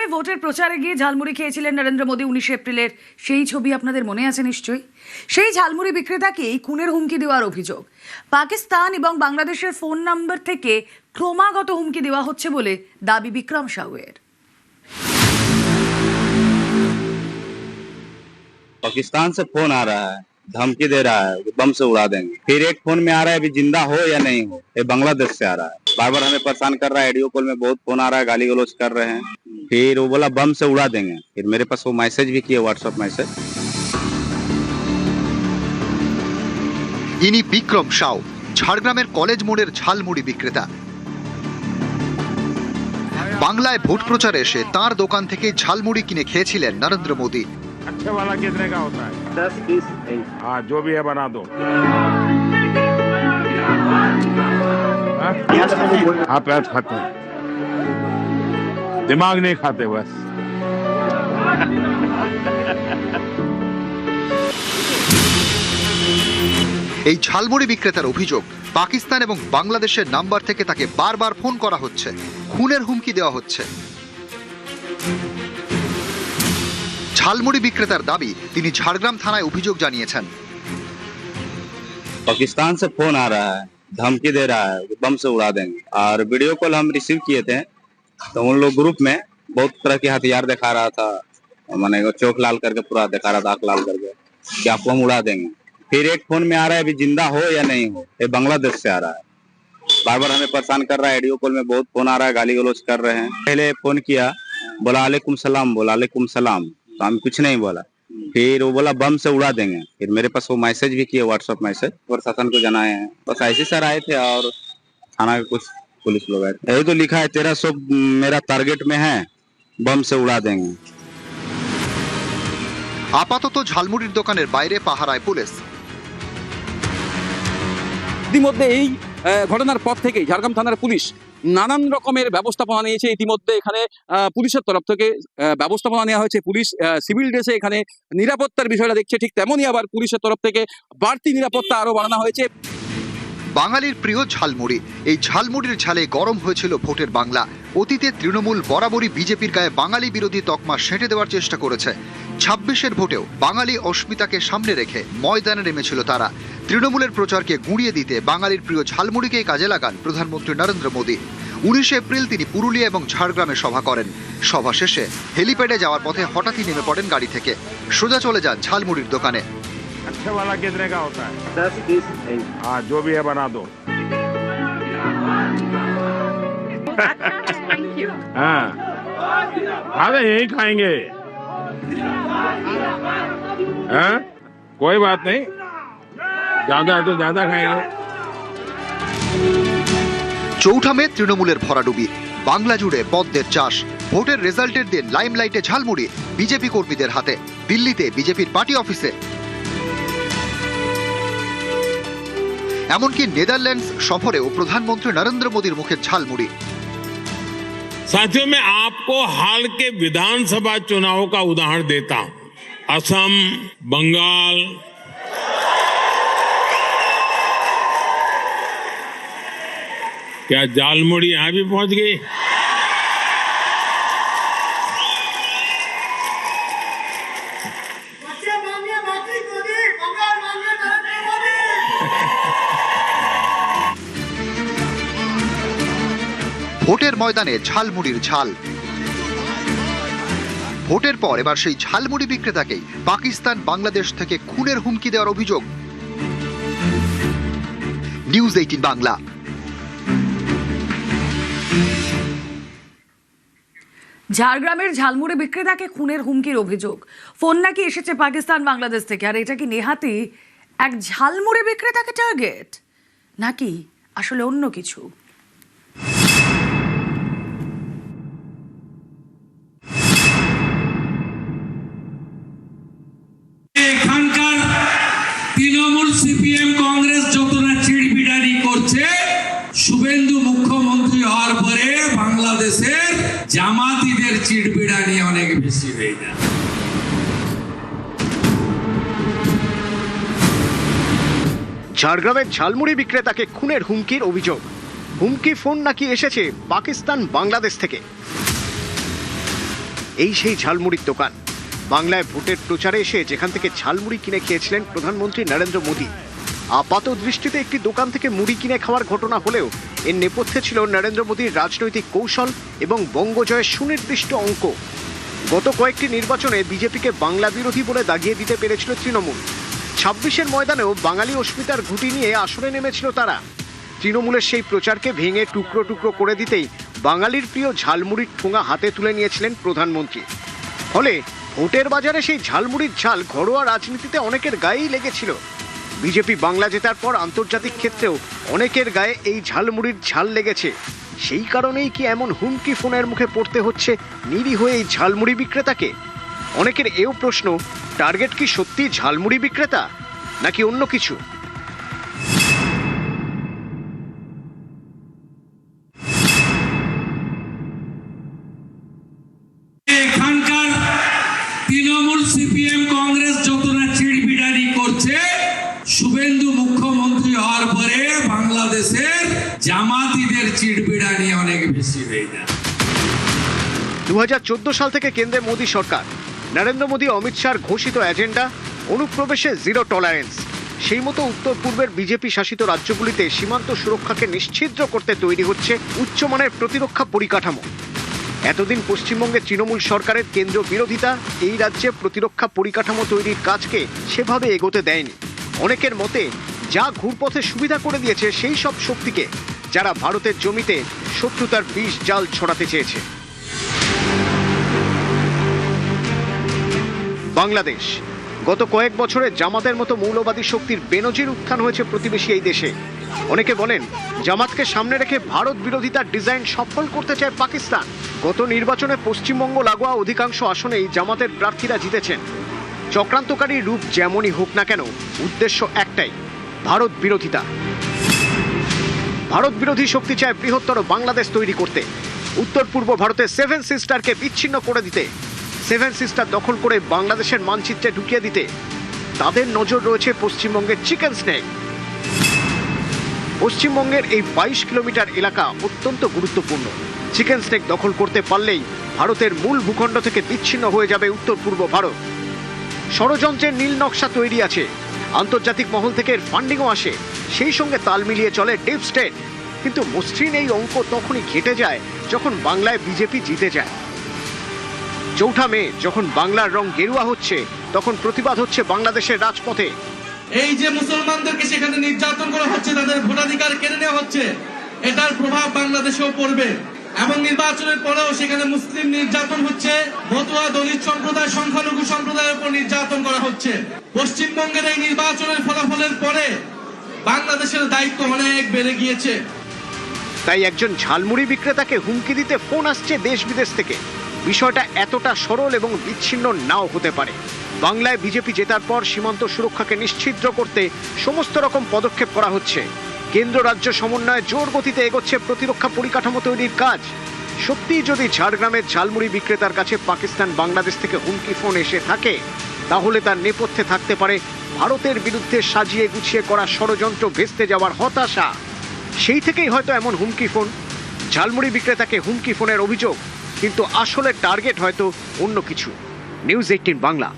ঝাড়গ্রামে ভোটের প্রচারে গিয়ে ঝালমুড়ি খেয়েছিলেন নরেন্দ্র মোদী 19 এপ্রিলের সেই ছবি আপনাদের মনে আছে নিশ্চয়ই। সেই ঝালমুড়ি বিক্রেতাকেই খুনের হুমকি দেওয়ার অভিযোগ। পাকিস্তান এবং বাংলাদেশের ফোন নাম্বার থেকে ক্রমাগত হুমকি দেওয়া হচ্ছে বলে দাবি বিক্রম সাহুয়ের। पाकिस्तान से फोन आ रहा है, धमकी दे रहा है कि बम से उड़ा देंगे। फिर एक फोन में आ रहा है अभी जिंदा हो या नहीं हो, ये बांग्लादेश से आ रहा है। बार बार हमें परेशान कर रहा है, ऑडियो कॉल में बहुत फोन आ रहा है, गाली गलौज कर रहे हैं। फिर वो बोला बम से उड़ा देंगे। फिर मेरे पास वो मैसेज भी किया, व्हाट्सएप मैसेज। ইনি বিক্রম সাউ, ঝাড়গ্রামের কলেজ মোড়ের ঝালমুড়ি বিক্রেতা। বাংলায় ভোট প্রচারে এসে তার দোকান থেকে ঝালমুড়ি কিনে খেয়েছিলেন নরেন্দ্র মোদী। अच्छे वाला कितने का होता है? 10-20। हाँ, जो भी है बना दो। हाँ, प्याज खाते हैं, दिमाग नहीं खाते बस। এই ঝালমুড়ি বিক্রেতার অভিযোগ, পাকিস্তান এবং বাংলাদেশের নাম্বার থেকে তাকে বারবার ফোন করা হচ্ছে, খুনের হুমকি দেওয়া হচ্ছে। ঝালমুড়ি বিক্রেতার দাবি, তিনি ঝাড়গ্রাম থানায় অভিযোগ জানিয়েছেন। पाकिस्तान से फोन आ रहा है, धमकी दे रहा है कि बम से उड़ा देंगे। और वीडियो कॉल हम रिसीव किए थे, तो उन लोग ग्रुप में बहुत तरह के हथियार दिखा रहा था, माने चौक लाल करके पूरा दिखा रहा था, आंख लाल करके कि आपको हम उड़ा देंगे। फिर एक फोन में आ रहा है अभी जिंदा हो या नहीं हो, ये बांग्लादेश से आ रहा है। बार बार हमें परेशान कर रहा है, ऑडियो कॉल में बहुत फोन आ रहा है, गाली गलौज कर रहे हैं। पहले फोन किया, बोला वालेकुम सलाम, बोला वालेकुम सलाम, तो हम कुछ नहीं बोला। फिर वो बोला बम से उड़ा देंगे। फिर मेरे पास वो मैसेज भी किया, व्हाट्सएप मैसेज, प्रशासन को जनाए हैं। बस ऐसे सर आए थे और थाना के कुछ पुलिस लोग आए थे। यही तो लिखा है 1300 मेरा टारगेट में है, बम से उड़ा देंगे। আপাতত ঝালমুড়ির দোকানের বাইরে পাহারায় পুলিশ। ইতিমধ্যে এই ঘটনার পর থেকে ঝাড়গ্রাম থানার পুলিশ নানান রকমের ব্যবস্থাপনা নিয়েছে। ইতিমধ্যে এখানে পুলিশের তরফ থেকে ব্যবস্থাপনা নেওয়া হয়েছে। পুলিশ সিভিল ড্রেসে এখানে নিরাপত্তার বিষয়টা দেখছে, ঠিক তেমনই আবার পুলিশের তরফ থেকে বাড়তি নিরাপত্তা আরো বাড়ানো হয়েছে। বাঙালির প্রিয় ঝালমুড়ি, এই ঝালমুড়ির ঝালে গরম হয়েছিল ভোটের বাংলা। অতীতে তৃণমূল বরাবরই বিজেপির গায়ে বাঙালি বিরোধী তকমা সেঁটে দেওয়ার চেষ্টা করেছে। 26-এর ভোটেও বাঙালি অস্মিতাকে সামনে রেখে ময়দানে নেমেছিল তারা। তৃণমূলের প্রচারকে গুঁড়িয়ে দিতে বাঙালির প্রিয় ঝালমুড়িকেই কাজে লাগান প্রধানমন্ত্রী নরেন্দ্র মোদী। 19 এপ্রিল তিনি পুরুলিয়া এবং ঝাড়গ্রামে সভা করেন। সভা শেষে হেলিপ্যাডে যাওয়ার পথে হঠাৎই নেমে পড়েন গাড়ি থেকে, সোজা চলে যান ঝালমুড়ির দোকানে। अच्छे वाला कितने का होता है? 10-20। हाँ, जो भी है बना दो। हाँ, अरे यही खाएंगे। हाँ, कोई बात नहीं, ज्यादा है तो ज्यादा खाएंगे। চৌঠা মে তৃণমূলের ভরাডুবি, বাংলা জুড়ে পদ্মের চাষ। ভোটের রেজাল্টের দিন লাইমলাইটে ঝালমুড়ি বিজেপি কর্মীদের হাতে। দিল্লিতে বিজেপির পার্টি অফিসে, এমনকি নেদারল্যান্ডস সফরেও প্রধানমন্ত্রী নরেন্দ্র মোদীর মুখে ঝালমুড়ি। साथियों, मैं आपको हाल के विधानसभा चुनाव का उदाहरण देता हूं। असम, बंगाल, क्या झालमुड़ी यहां भी पहुंच गई? ভোটের ময়দানে ঝালমুড়ির ঝাল। ভোটের পর এবার সেই ঝালমুড়ি বিক্রেতাকেই পাকিস্তান বাংলাদেশ থেকে খুনের হুমকি দেওয়ার অভিযোগ। নিউজ 18 বাংলা। ঝাড়গ্রামের ঝালমুড়ি বিক্রেতাকে খুনের হুমকির অভিযোগ। ফোন নাকি এসেছে পাকিস্তান বাংলাদেশ থেকে। আর এটা কি নেহাতি এক ঝালমুড়ি বিক্রেতাকে টার্গেট, নাকি আসলে অন্য কিছু? এখানকার তৃণমূল, সিপিএম, কংগ্রেস যতটা চিড়বিড়ানি করছে, শুভেন্দু মুখ্যমন্ত্রী হওয়ার পরে বাংলাদেশের জামাতিদের চিড়বিড়ানি অনেক বেশি হয়ে যায়। ঝাড়গ্রামের ঝালমুড়ি বিক্রেতাকে খুনের হুমকির অভিযোগ। হুমকি ফোন নাকি এসেছে পাকিস্তান বাংলাদেশ থেকে। এই সেই ঝালমুড়ির দোকান। বাংলায় ভোটের প্রচারে এসে যেখান থেকে ঝালমুড়ি কিনে খেয়েছিলেন প্রধানমন্ত্রী নরেন্দ্র মোদী, আপাত দৃষ্টিতে একটি দোকান থেকে মুড়ি কিনে খাওয়ার ঘটনা হলেও এর নেপথ্যে ছিল নরেন্দ্র মোদীর রাজনৈতিক কৌশল এবং বঙ্গজয়ের সুনির্দিষ্ট অঙ্ক। গত কয়েকটি নির্বাচনে বিজেপিকে বাংলা বিরোধী বলে দাগিয়ে দিতে পেরেছিল তৃণমূল। 26-এর ময়দানেও বাঙালি অস্মিতার ঘুঁটি নিয়ে আসরে নেমেছিল তারা। তৃণমূলের সেই প্রচারকে ভেঙে টুকরো টুকরো করে দিতেই বাঙালির প্রিয় ঝালমুড়ির ঠোঙা হাতে তুলে নিয়েছিলেন প্রধানমন্ত্রী। ফলে ভোটের বাজারে সেই ঝালমুড়ির ঝাল ঘরোয়া রাজনীতিতে অনেকের গায়েই লেগেছিল। বিজেপি বাংলা জেতার পর আন্তর্জাতিক ক্ষেত্রেও অনেকের গায়ে এই ঝালমুড়ির ঝাল লেগেছে। সেই কারণেই কি এমন হুমকি ফোনের মুখে পড়তে হচ্ছে নিরীহ এই ঝালমুড়ি বিক্রেতাকে? অনেকের এও প্রশ্ন, টার্গেট কি সত্যি ঝালমুড়ি বিক্রেতা নাকি অন্য কিছু? এখানকার তৃণমূল সিপিএম কংগ্রেস যত না চিড়বিড়ানি করছে, শুভেন্দু মুখ্যমন্ত্রী হওয়ার পরে বাংলাদেশের জামাতিদের চিড়বিড়ানি অনেক বেশি হয়ে যায়। 2014 সাল থেকে কেন্দ্রে মোদী সরকার। নরেন্দ্র মোদী অমিত শাহর ঘোষিত এজেন্ডা অনুপ্রবেশে জিরো টলারেন্স। সেই মতো উত্তর পূর্বের বিজেপি শাসিত রাজ্যগুলিতে সীমান্ত সুরক্ষাকে নিশ্ছিদ্র করতে তৈরি হচ্ছে উচ্চমানের প্রতিরক্ষা পরিকাঠামো। এতদিন পশ্চিমবঙ্গে তৃণমূল সরকারের কেন্দ্র বিরোধিতা এই রাজ্যে প্রতিরক্ষা পরিকাঠামো তৈরির কাজকে সেভাবে এগোতে দেয়নি। অনেকের মতে যা ঘুরপথে সুবিধা করে দিয়েছে সেই সব শক্তিকে, যারা ভারতের জমিতে শত্রুতার বিষ জাল ছড়াতে চেয়েছে। বাংলাদেশ গত কয়েক বছরে জামাতের মতো মৌলবাদী শক্তির বেনজির উত্থান হয়েছে প্রতিবেশী এই দেশে। অনেকে বলেন জামাতকে সামনে রেখে ভারত বিরোধিতার ডিজাইন সফল করতে চায় পাকিস্তান। গত নির্বাচনে পশ্চিমবঙ্গ লাগোয়া অধিকাংশ আসনেই জামাতের প্রার্থীরা জিতেছেন। চক্রান্তকারী রূপ যেমনই হোক না কেন, উদ্দেশ্য একটাই, ভারত বিরোধিতা। ভারত বিরোধী শক্তি চায় বৃহত্তর বাংলাদেশ তৈরি করতে, উত্তর পূর্ব ভারতের 7 সিস্টারকে বিচ্ছিন্ন করে দিতে, 7 সিস্টার দখল করে বাংলাদেশের মানচিত্রে ঢুকিয়ে দিতে। তাদের নজর রয়েছে পশ্চিমবঙ্গের চিকেন স্নেক। পশ্চিমবঙ্গের এই 22 কিলোমিটার এলাকা অত্যন্ত গুরুত্বপূর্ণ। চিকেন স্নেক দখল করতে পারলেই ভারতের মূল ভূখণ্ড থেকে বিচ্ছিন্ন হয়ে যাবে উত্তর পূর্ব ভারত। ষড়যন্ত্রের নীল নকশা তৈরি আছে, আন্তর্জাতিক মহল থেকে এর ফান্ডিংও আসে, সেই সঙ্গে তাল মিলিয়ে চলে ডিপ স্টেট। কিন্তু মসৃণ এই অঙ্ক তখনই ঘেটে যায় যখন বাংলায় বিজেপি জিতে যায়। 4 মে যখন বাংলার রং গেরুয়া হচ্ছে, তখন প্রতিবাদ হচ্ছে বাংলাদেশের রাজপথে। এই যে মুসলমানদেরকে সেখানে নির্যাতন করা হচ্ছে, তাদের ভোটাধিকার কেড়ে নেওয়া হচ্ছে, এটার প্রভাব বাংলাদেশেও পড়বে। এবং নির্বাচনের পরেও সেখানে মুসলিম নির্যাতন হচ্ছে, মতুয়া দলিত সম্প্রদায়, সংখ্যালঘু সম্প্রদায়ের উপর নির্যাতন করা হচ্ছে। পশ্চিমবঙ্গের এই নির্বাচনের ফলাফলের পরে বাংলাদেশের দায়িত্ব অনেক বেড়ে গিয়েছে। তাই একজন ঝালমুড়ি বিক্রেতাকে হুমকি দিতে ফোন আসছে দেশ বিদেশ থেকে। বিষয়টা এতটা সরল এবং বিচ্ছিন্ন নাও হতে পারে। বাংলায় বিজেপি জেতার পর সীমান্ত সুরক্ষাকে নিশ্ছিদ্র করতে সমস্ত রকম পদক্ষেপ করা হচ্ছে। কেন্দ্র রাজ্য সমন্বয়ে জোর গতিতে এগোচ্ছে প্রতিরক্ষা পরিকাঠামো তৈরির কাজ। সত্যিই যদি ঝাড়গ্রামের ঝালমুড়ি বিক্রেতার কাছে পাকিস্তান বাংলাদেশ থেকে হুমকি ফোন এসে থাকে, তাহলে তার নেপথ্যে থাকতে পারে ভারতের বিরুদ্ধে সাজিয়ে গুছিয়ে করা ষড়যন্ত্র, ভেস্তে যাওয়ার হতাশা। সেই থেকেই হয়তো এমন হুমকি ফোন। ঝালমুড়ি বিক্রেতাকে হুমকি ফোনের অভিযোগ, কিন্তু আসলে টার্গেট হয়তো অন্য কিছু। নিউজ 18 বাংলা।